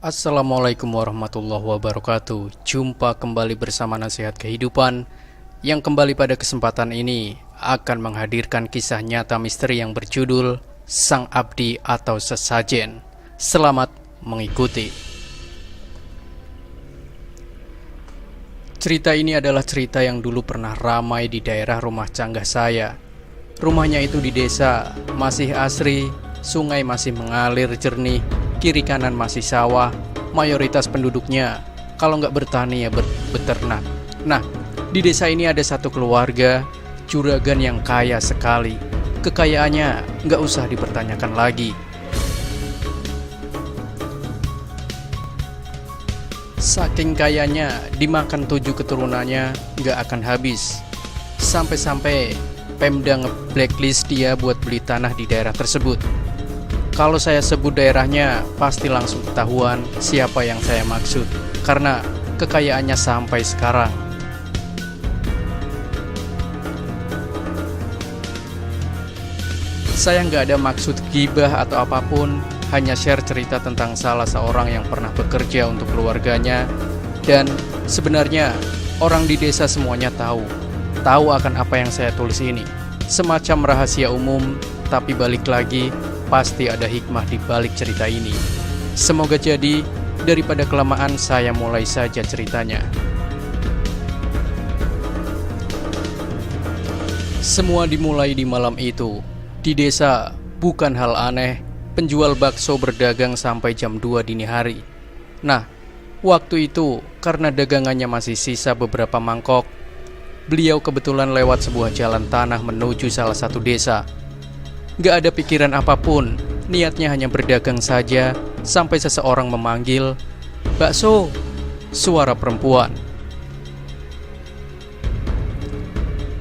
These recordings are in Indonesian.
Assalamualaikum warahmatullahi wabarakatuh. Jumpa kembali bersama Nasihat Kehidupan, yang kembali pada kesempatan ini akan menghadirkan kisah nyata misteri yang berjudul Sang Abdi atau Sesajen. Selamat mengikuti. Cerita ini adalah cerita yang dulu pernah ramai di daerah rumah canggah saya. Rumahnya itu di desa, masih asri, sungai masih mengalir jernih, kiri kanan masih sawah. Mayoritas penduduknya kalau nggak bertani ya beternak. Nah, di desa ini ada satu keluarga juragan yang kaya sekali. Kekayaannya nggak usah dipertanyakan lagi. Saking kayanya, dimakan 7 keturunannya nggak akan habis. Sampai-sampai Pemda nge-blacklist dia buat beli tanah di daerah tersebut. Kalau saya sebut daerahnya, pasti langsung ketahuan siapa yang saya maksud, karena kekayaannya sampai sekarang. Saya nggak ada maksud gibah atau apapun, hanya share cerita tentang salah seorang yang pernah bekerja untuk keluarganya. Dan sebenarnya orang di desa semuanya tahu akan apa yang saya tulis ini. Semacam rahasia umum, tapi balik lagi, pasti ada hikmah di balik cerita ini. Semoga jadi. Daripada kelamaan, saya mulai saja ceritanya. Semua dimulai di malam itu. Di desa, bukan hal aneh, penjual bakso berdagang sampai jam 2 dini hari. Nah, waktu itu karena dagangannya masih sisa beberapa mangkok, beliau kebetulan lewat sebuah jalan tanah menuju salah satu desa. Gak ada pikiran apapun, niatnya hanya berdagang saja, sampai seseorang memanggil, "Bakso!" Suara perempuan.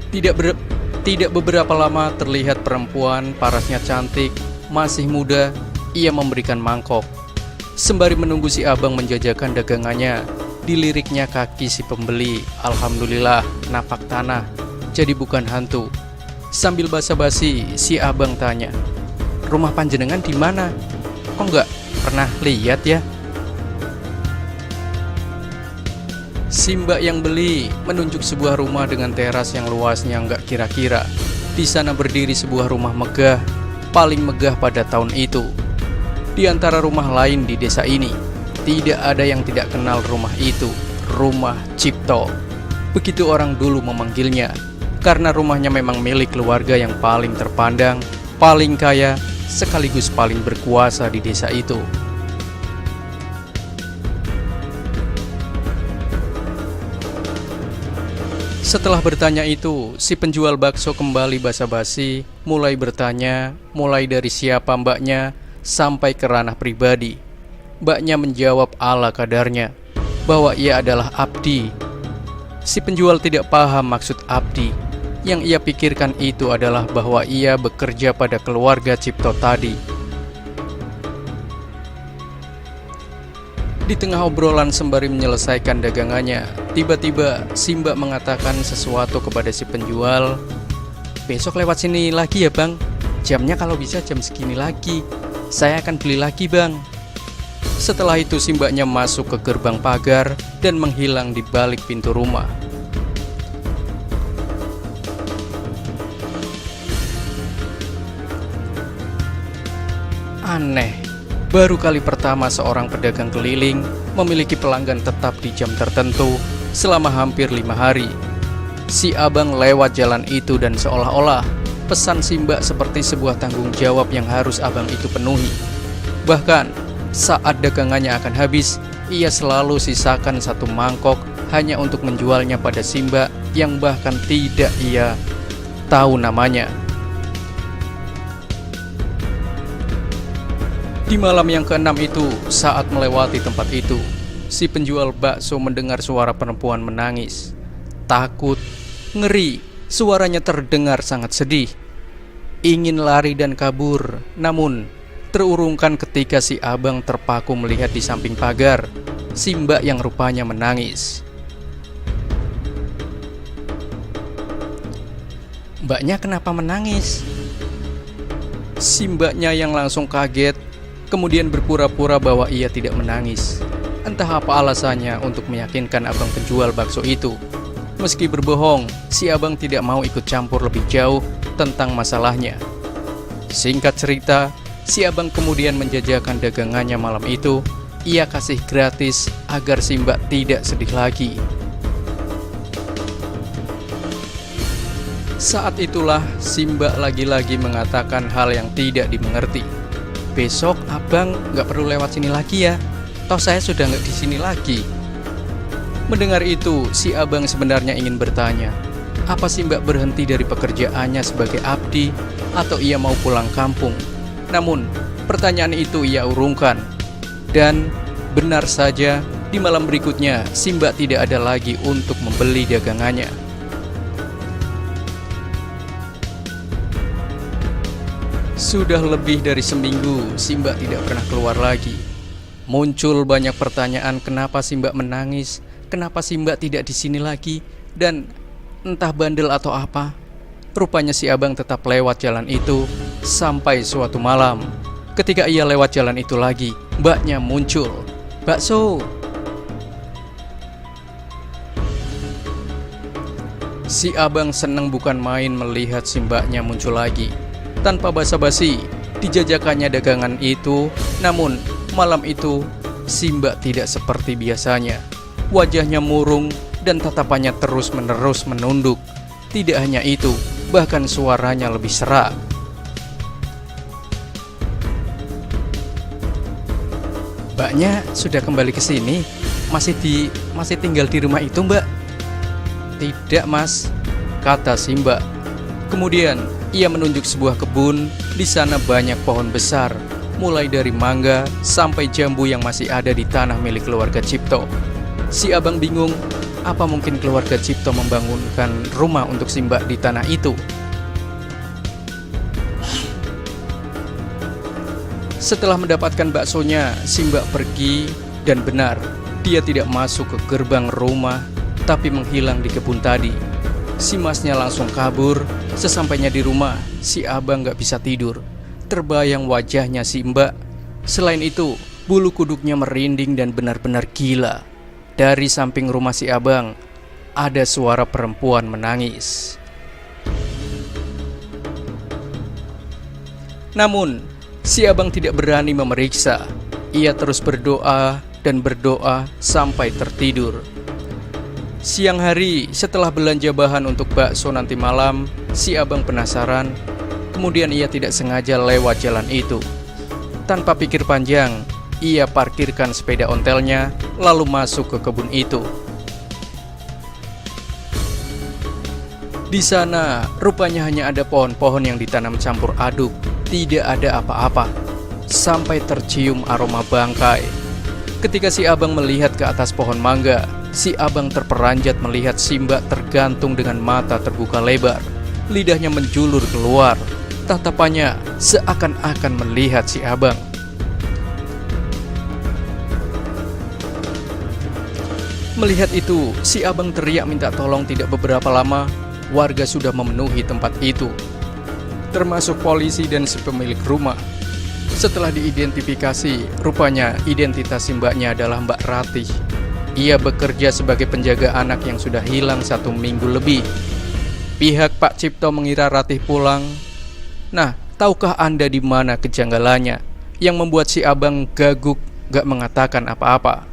Tidak beberapa lama terlihat perempuan, parasnya cantik, masih muda. Ia memberikan mangkok. Sembari menunggu si abang menjajakan dagangannya, diliriknya kaki si pembeli. Alhamdulillah, napak tanah, jadi bukan hantu. Sambil basa-basi, si abang tanya, "Rumah panjenengan di mana? Kok nggak pernah lihat ya?" Si mbak yang beli menunjuk sebuah rumah dengan teras yang luasnya nggak kira-kira. Di sana berdiri sebuah rumah megah, paling megah pada tahun itu. Di antara rumah lain di desa ini, tidak ada yang tidak kenal rumah itu, Rumah Cipto. Begitu orang dulu memanggilnya, karena rumahnya memang milik keluarga yang paling terpandang, paling kaya, sekaligus paling berkuasa di desa itu. Setelah bertanya itu, si penjual bakso kembali basa-basi, mulai bertanya, mulai dari siapa mbaknya, sampai ke ranah pribadi. Mbaknya menjawab ala kadarnya, bahwa ia adalah abdi. Si penjual tidak paham maksud abdi. Yang ia pikirkan itu adalah bahwa ia bekerja pada keluarga Cipto tadi. Di tengah obrolan sembari menyelesaikan dagangannya, tiba-tiba si mbak mengatakan sesuatu kepada si penjual. "Besok lewat sini lagi ya bang, jamnya kalau bisa jam segini lagi. Saya akan beli lagi bang." Setelah itu si mbaknya masuk ke gerbang pagar dan menghilang di balik pintu rumah. Aneh, baru kali pertama seorang pedagang keliling memiliki pelanggan tetap di jam tertentu selama hampir 5 hari. Si abang lewat jalan itu dan seolah-olah pesan si mbak seperti sebuah tanggung jawab yang harus abang itu penuhi. Bahkan saat dagangannya akan habis, ia selalu sisakan 1 mangkok hanya untuk menjualnya pada si mbak yang bahkan tidak ia tahu namanya. Di malam yang ke-6 itu, saat melewati tempat itu, si penjual bakso mendengar suara perempuan menangis. Takut, ngeri, suaranya terdengar sangat sedih. Ingin lari dan kabur, namun terurungkan ketika si abang terpaku melihat di samping pagar si mbak yang rupanya menangis. "Mbaknya kenapa menangis?" Si mbaknya yang langsung kaget kemudian berpura-pura bahwa ia tidak menangis. Entah apa alasannya untuk meyakinkan abang penjual bakso itu. Meski berbohong, si abang tidak mau ikut campur lebih jauh tentang masalahnya. Singkat cerita, si abang kemudian menjajakan dagangannya malam itu. Ia kasih gratis agar si mbak tidak sedih lagi. Saat itulah si mbak lagi-lagi mengatakan hal yang tidak dimengerti. "Besok abang nggak perlu lewat sini lagi ya. Toh saya sudah nggak di sini lagi." Mendengar itu, si abang sebenarnya ingin bertanya, apa si mbak berhenti dari pekerjaannya sebagai abdi atau ia mau pulang kampung? Namun, pertanyaan itu ia urungkan. Dan benar saja, di malam berikutnya, si mbak tidak ada lagi untuk membeli dagangannya. Sudah lebih dari seminggu, si mbak tidak pernah keluar lagi. Muncul banyak pertanyaan kenapa si mbak menangis, kenapa si mbak tidak di sini lagi, dan entah bandel atau apa. Rupanya si abang tetap lewat jalan itu sampai suatu malam. Ketika ia lewat jalan itu lagi, mbaknya muncul. "Bakso." Si abang senang bukan main melihat si mbaknya muncul lagi. Tanpa basa-basi, dijajakannya dagangan itu. Namun, malam itu, si mbak tidak seperti biasanya. Wajahnya murung dan tatapannya terus-menerus menunduk. Tidak hanya itu, bahkan suaranya lebih serak. "Mbaknya sudah kembali ke sini? Masih tinggal di rumah itu, Mbak?" "Tidak, Mas," kata si mbak. Kemudian ia menunjuk sebuah kebun. Di sana banyak pohon besar, mulai dari mangga sampai jambu yang masih ada di tanah milik keluarga Cipto. Si abang bingung, apa mungkin keluarga Cipto membangunkan rumah untuk si mbak di tanah itu? Setelah mendapatkan baksonya, si mbak pergi, dan benar, dia tidak masuk ke gerbang rumah, tapi menghilang di kebun tadi. Si masnya langsung kabur. Sesampainya di rumah, si abang gak bisa tidur. Terbayang wajahnya si mbak. Selain itu, bulu kuduknya merinding dan benar-benar gila. Dari samping rumah si abang, ada suara perempuan menangis. Namun, si abang tidak berani memeriksa. Ia terus berdoa dan berdoa sampai tertidur. Siang hari, setelah belanja bahan untuk bakso nanti malam, si abang penasaran. Kemudian ia tidak sengaja lewat jalan itu. Tanpa pikir panjang, ia parkirkan sepeda ontelnya, lalu masuk ke kebun itu. Di sana, rupanya hanya ada pohon-pohon yang ditanam campur aduk. Tidak ada apa-apa, sampai tercium aroma bangkai. Ketika si abang melihat ke atas pohon mangga, si abang terperanjat melihat si mbak tergantung dengan mata terbuka lebar. Lidahnya menjulur keluar. Tatapannya seakan-akan melihat si abang. Melihat itu, si abang teriak minta tolong. Tidak beberapa lama, warga sudah memenuhi tempat itu, termasuk polisi dan si pemilik rumah. Setelah diidentifikasi, rupanya identitas si mbaknya adalah Mbak Ratih. Ia bekerja sebagai penjaga anak yang sudah hilang 1 minggu lebih. Pihak Pak Cipto mengira Ratih pulang. Nah, tahukah Anda di mana kejanggalannya yang membuat si abang gaguk gak mengatakan apa-apa?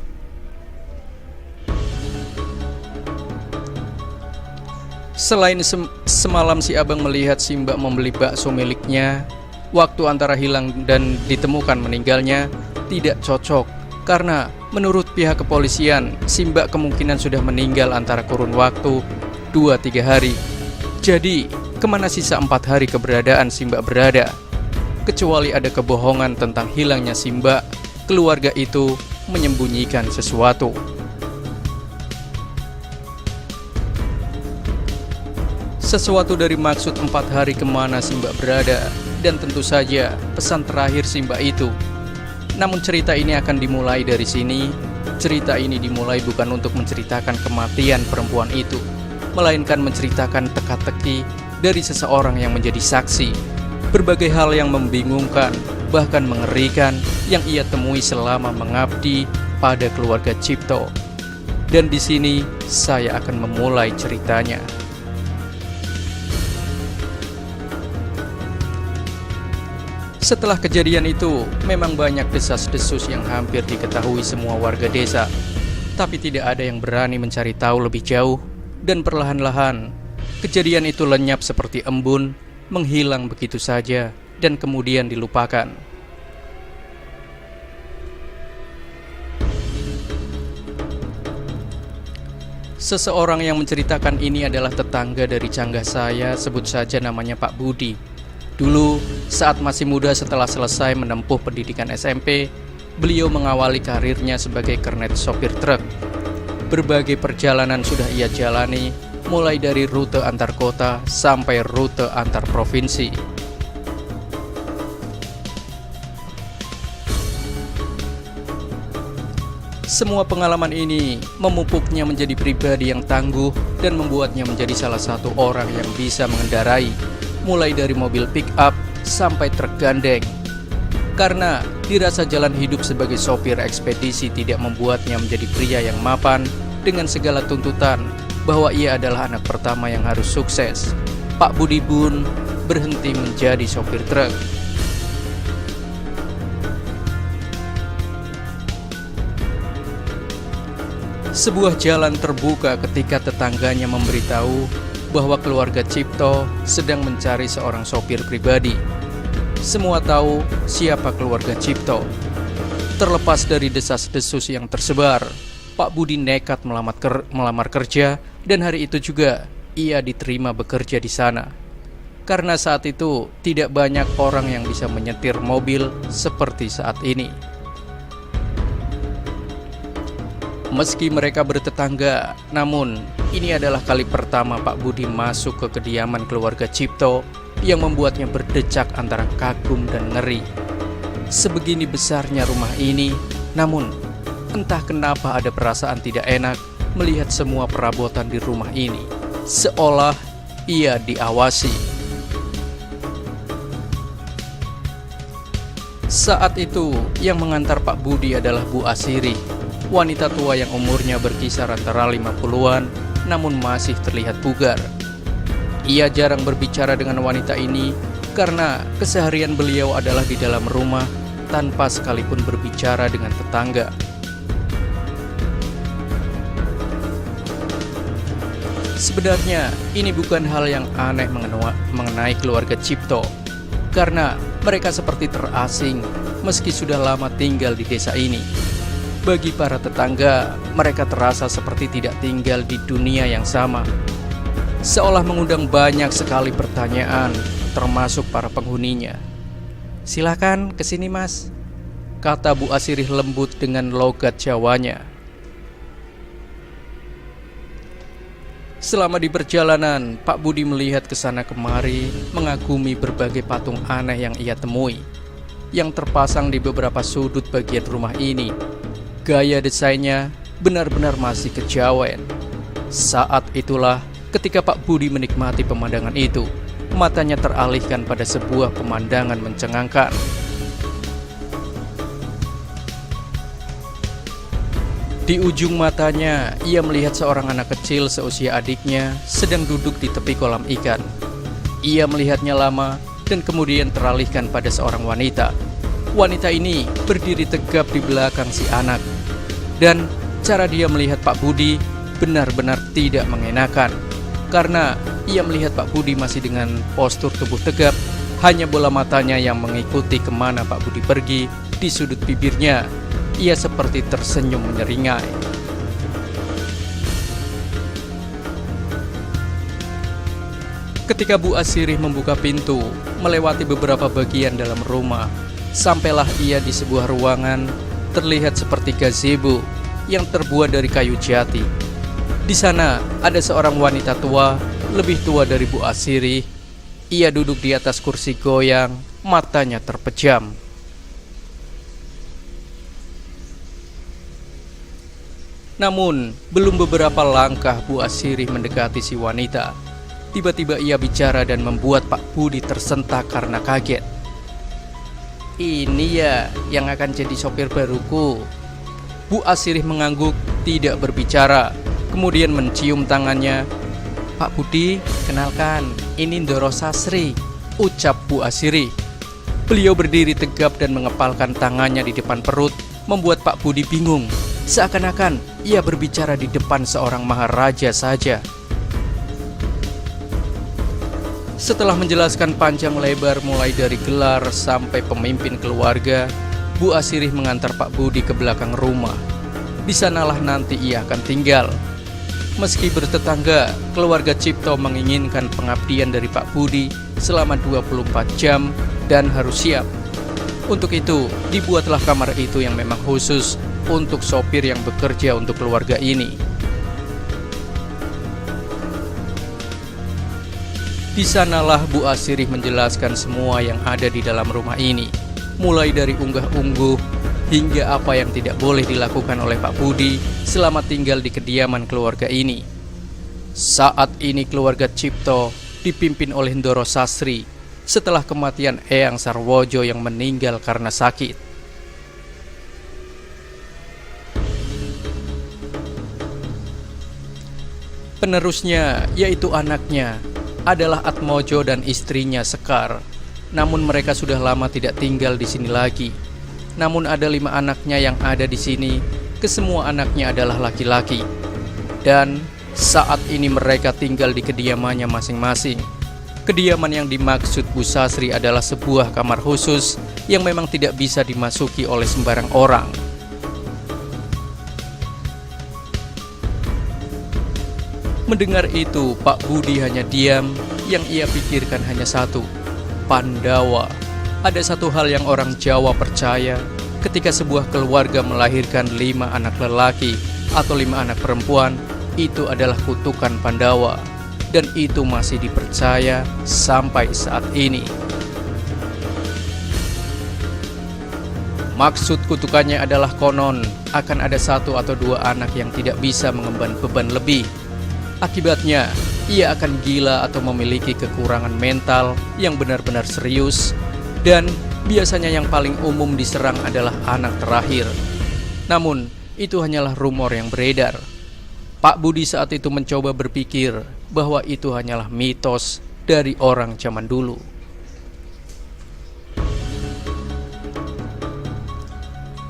Selain semalam si abang melihat si mbak membeli bakso miliknya, waktu antara hilang dan ditemukan meninggalnya tidak cocok. Karena menurut pihak kepolisian, si mbak kemungkinan sudah meninggal antara kurun waktu 2-3 hari. Jadi, kemana sisa 4 hari keberadaan si mbak berada? Kecuali ada kebohongan tentang hilangnya si mbak, keluarga itu menyembunyikan sesuatu. Sesuatu dari maksud 4 hari kemana si mbak berada, dan tentu saja pesan terakhir si mbak itu. Namun cerita ini akan dimulai dari sini. Cerita ini dimulai bukan untuk menceritakan kematian perempuan itu, melainkan menceritakan teka-teki dari seseorang yang menjadi saksi. Berbagai hal yang membingungkan, bahkan mengerikan, yang ia temui selama mengabdi pada keluarga Cipto. Dan di sini saya akan memulai ceritanya. Setelah kejadian itu, memang banyak desas-desus yang hampir diketahui semua warga desa. Tapi tidak ada yang berani mencari tahu lebih jauh, dan perlahan-lahan kejadian itu lenyap seperti embun, menghilang begitu saja, dan kemudian dilupakan. Seseorang yang menceritakan ini adalah tetangga dari canggah saya, sebut saja namanya Pak Budi. Dulu, saat masih muda setelah selesai menempuh pendidikan SMP, beliau mengawali karirnya sebagai kernet sopir truk. Berbagai perjalanan sudah ia jalani, mulai dari rute antar kota sampai rute antar provinsi. Semua pengalaman ini memupuknya menjadi pribadi yang tangguh dan membuatnya menjadi salah satu orang yang bisa mengendarai, mulai dari mobil pick up sampai truk gandeng. Karena dirasa jalan hidup sebagai sopir ekspedisi tidak membuatnya menjadi pria yang mapan dengan segala tuntutan bahwa ia adalah anak pertama yang harus sukses, Pak Budi pun berhenti menjadi sopir truk. Sebuah jalan terbuka ketika tetangganya memberitahu bahwa keluarga Cipto sedang mencari seorang sopir pribadi. Semua tahu siapa keluarga Cipto. Terlepas dari desas-desus yang tersebar, Pak Budi nekat melamar kerja, dan hari itu juga ia diterima bekerja di sana. Karena saat itu tidak banyak orang yang bisa menyetir mobil seperti saat ini. Meski mereka bertetangga, namun ini adalah kali pertama Pak Budi masuk ke kediaman keluarga Cipto yang membuatnya berdecak antara kagum dan ngeri. Sebegini besarnya rumah ini, namun entah kenapa ada perasaan tidak enak melihat semua perabotan di rumah ini, seolah ia diawasi. Saat itu yang mengantar Pak Budi adalah Bu Asiri, wanita tua yang umurnya berkisar antara 50-an namun masih terlihat bugar. Ia jarang berbicara dengan wanita ini karena keseharian beliau adalah di dalam rumah tanpa sekalipun berbicara dengan tetangga. Sebenarnya ini bukan hal yang aneh mengenai keluarga Cipto, karena mereka seperti terasing meski sudah lama tinggal di desa ini. Bagi para tetangga, mereka terasa seperti tidak tinggal di dunia yang sama, seolah mengundang banyak sekali pertanyaan, termasuk para penghuninya. "Silakan kesini mas," kata Bu Asirih lembut dengan logat Jawanya. Selama di perjalanan, Pak Budi melihat kesana kemari, mengagumi berbagai patung aneh yang ia temui, yang terpasang di beberapa sudut bagian rumah ini. Gaya desainnya benar-benar masih kejawen. Saat itulah ketika Pak Budi menikmati pemandangan itu, matanya teralihkan pada sebuah pemandangan mencengangkan. Di ujung matanya, ia melihat seorang anak kecil seusia adiknya sedang duduk di tepi kolam ikan. Ia melihatnya lama dan kemudian teralihkan pada seorang wanita. Wanita ini berdiri tegap di belakang si anak. Dan cara dia melihat Pak Budi benar-benar tidak mengenakan, karena ia melihat Pak Budi masih dengan postur tubuh tegap, hanya bola matanya yang mengikuti kemana Pak Budi pergi. Di sudut bibirnya, ia seperti tersenyum menyeringai. Ketika Bu Asirih membuka pintu, melewati beberapa bagian dalam rumah, sampailah ia di sebuah ruangan terlihat seperti gazebo yang terbuat dari kayu jati. Di sana ada seorang wanita tua, lebih tua dari Bu Asirih. Ia duduk di atas kursi goyang, matanya terpejam. Namun, belum beberapa langkah Bu Asirih mendekati si wanita, tiba-tiba ia bicara dan membuat Pak Budi tersentak karena kaget. Ini ya yang akan jadi sopir baruku. Bu Asirih mengangguk, tidak berbicara, kemudian mencium tangannya. Pak Budi, kenalkan, ini Ndoro Sasri, ucap Bu Asirih. Beliau berdiri tegap dan mengepalkan tangannya di depan perut, membuat Pak Budi bingung. Seakan-akan ia berbicara di depan seorang maharaja saja. Setelah menjelaskan panjang lebar mulai dari gelar sampai pemimpin keluarga, Bu Asirih mengantar Pak Budi ke belakang rumah. Di sanalah nanti ia akan tinggal. Meski bertetangga, keluarga Cipto menginginkan pengabdian dari Pak Budi selama 24 jam dan harus siap. Untuk itu, dibuatlah kamar itu yang memang khusus untuk sopir yang bekerja untuk keluarga ini. Di sanalah Bu Asirih menjelaskan semua yang ada di dalam rumah ini, mulai dari unggah-ungguh hingga apa yang tidak boleh dilakukan oleh Pak Budi selama tinggal di kediaman keluarga ini. Saat ini keluarga Cipto dipimpin oleh Ndoro Sasri setelah kematian Eyang Sarwojo yang meninggal karena sakit. Penerusnya yaitu anaknya adalah Atmojo dan istrinya Sekar. Namun mereka sudah lama tidak tinggal di sini lagi. Namun ada 5 anaknya yang ada di sini. Kesemua anaknya adalah laki-laki. Dan saat ini mereka tinggal di kediamannya masing-masing. Kediaman yang dimaksud Bu Sasri adalah sebuah kamar khusus yang memang tidak bisa dimasuki oleh sembarang orang. Mendengar itu, Pak Budi hanya diam. Yang ia pikirkan hanya satu, Pandawa. Ada satu hal yang orang Jawa percaya, ketika sebuah keluarga melahirkan 5 anak lelaki atau 5 anak perempuan, itu adalah kutukan Pandawa. Dan itu masih dipercaya sampai saat ini. Maksud kutukannya adalah konon akan ada 1 atau 2 anak yang tidak bisa mengemban beban lebih. Akibatnya, ia akan gila atau memiliki kekurangan mental yang benar-benar serius. Dan biasanya yang paling umum diserang adalah anak terakhir. Namun, itu hanyalah rumor yang beredar. Pak Budi saat itu mencoba berpikir bahwa itu hanyalah mitos dari orang zaman dulu.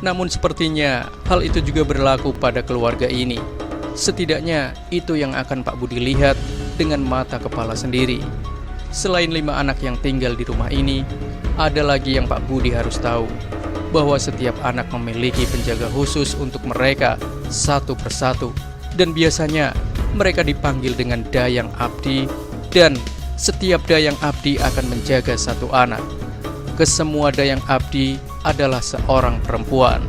Namun sepertinya hal itu juga berlaku pada keluarga ini. Setidaknya itu yang akan Pak Budi lihat dengan mata kepala sendiri. Selain 5 anak yang tinggal di rumah ini, ada lagi yang Pak Budi harus tahu, bahwa setiap anak memiliki penjaga khusus untuk mereka satu persatu. Dan biasanya mereka dipanggil dengan Dayang Abdi, dan setiap Dayang Abdi akan menjaga 1 anak. Kesemua Dayang Abdi adalah seorang perempuan.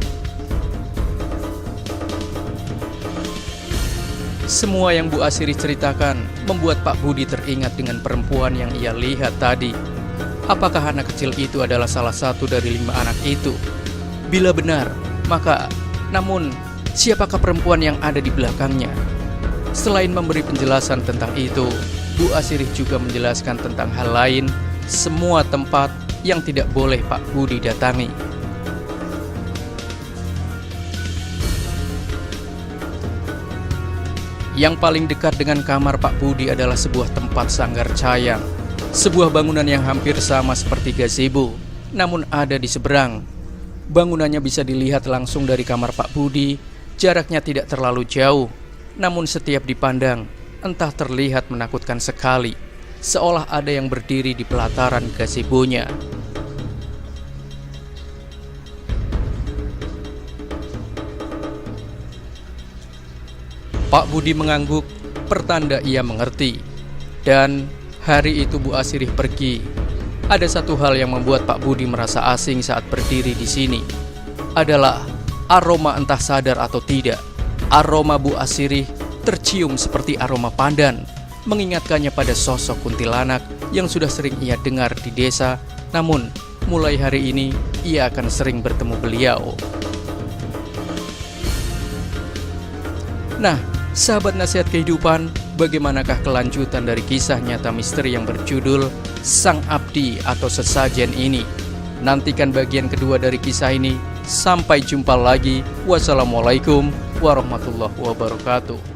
Semua yang Bu Asirih ceritakan membuat Pak Budi teringat dengan perempuan yang ia lihat tadi. Apakah anak kecil itu adalah salah satu dari 5 anak itu? Bila benar, maka namun siapakah perempuan yang ada di belakangnya? Selain memberi penjelasan tentang itu, Bu Asirih juga menjelaskan tentang hal lain, semua tempat yang tidak boleh Pak Budi datangi. Yang paling dekat dengan kamar Pak Budi adalah sebuah tempat sanggar cayang. Sebuah bangunan yang hampir sama seperti gazebo, namun ada di seberang. Bangunannya bisa dilihat langsung dari kamar Pak Budi. Jaraknya tidak terlalu jauh, namun setiap dipandang, entah terlihat menakutkan sekali, seolah ada yang berdiri di pelataran gazebonya. Pak Budi mengangguk, pertanda ia mengerti. Dan hari itu Bu Asirih pergi. Ada satu hal yang membuat Pak Budi merasa asing saat berdiri di sini. Adalah aroma, entah sadar atau tidak. Aroma Bu Asirih tercium seperti aroma pandan, mengingatkannya pada sosok kuntilanak yang sudah sering ia dengar di desa. Namun, mulai hari ini ia akan sering bertemu beliau. Nah, sahabat nasihat kehidupan, bagaimanakah kelanjutan dari kisah nyata misteri yang berjudul Sang Abdi atau Sesajen ini? Nantikan bagian kedua dari kisah ini. Sampai jumpa lagi. Wassalamualaikum warahmatullahi wabarakatuh.